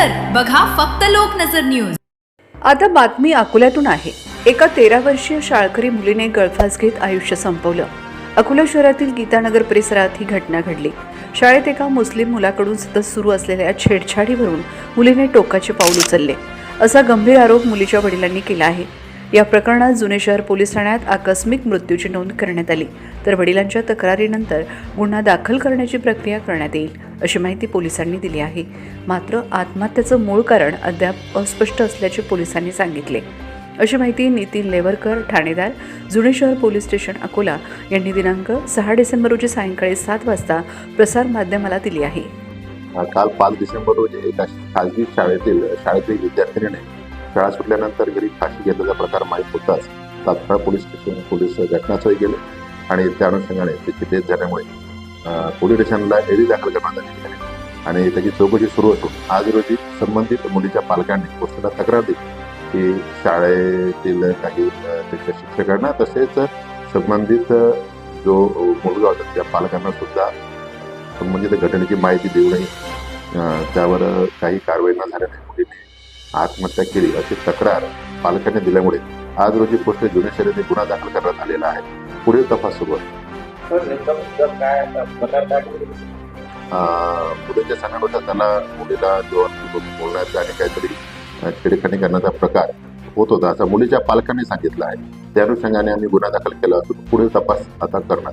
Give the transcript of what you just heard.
नजर बघा फक्त लोकनजर न्यूज। आता बातमी अकोल्यातून आहे। एका 13 वर्षीय शाळकरी मुलीने गळफास घेत आयुष्य संपवलं। अकोला शहरातील गीतानगर परिसरात ही घटना घडली। शाळेत एका मुस्लिम मुलाकडून सतत सुरू असलेल्या छेडछाडीवरून मुलीने टोकाचे पाऊल उचलले, असा गंभीर आरोप मुलीच्या वडिलांनी केला आहे। या प्रकरणात जुने शहर पोलीस ठाण्यात आकस्मिक मृत्यूची नोंद करण्यात आली, तर वडिलांच्या तक्रारीनंतर गुन्हा दाखल करण्याची प्रक्रिया करण्यात येईल, अशी माहिती पोलिसांनी दिली आहे। मात्र आत्महत्येचं मूळ कारण अद्याप अस्पष्ट असल्याचे पोलिसांनी सांगितले, अशी माहिती नितीन लेवरकर, ठाणेदार, जुने शहर पोलीस स्टेशन अकोला यांनी दिनांक 6 डिसेंबर रोजी सायंकाळी 7 वाजता प्रसार माध्यमाला दिली आहे। काल 5 डिसेंबर रोजी एका खाजगी शाळेतील विद्यार्थिनीने शाळा सुटल्यानंतर घरी फाशी घेतल्याचा प्रकार माहीत होताच तात्काळ पोलीस घटनास्थळी गेले आणि त्या अनुषंगाने त्याची डेथ झाल्यामुळे पोलीस स्टेशनला एडी दाखल करण्यात आली आहे आणि त्याची चौकशी सुरू असून आज रोजी संबंधित मुलीच्या पालकांनी पोलिसांना तक्रार दिली की शाळेतील काही त्यांच्या शिक्षकांना तसेच संबंधित जो मुलगा होता त्या पालकांना सुद्धा संबंधित घटनेची माहिती देऊनही त्यावर काही कारवाई न झाल्याने मुलीने आत्महत्या केली अशी तक्रार पालकांनी दिल्यामुळे आज रोजी पोलीस जुने शहर येथे गुन्हा दाखल करण्यात आलेला आहे। पुढील तपास सुरू आहे। मुलीच्या सांगण्यानुसार त्यांना मुलीला बोलण्याचा आणि काहीतरी छेडखानी करण्याचा प्रकार होत होता असं मुलीच्या पालकांनी सांगितलं आहे। त्या अनुषंगाने आम्ही गुन्हा दाखल केला असून पुढील तपास आता करणार।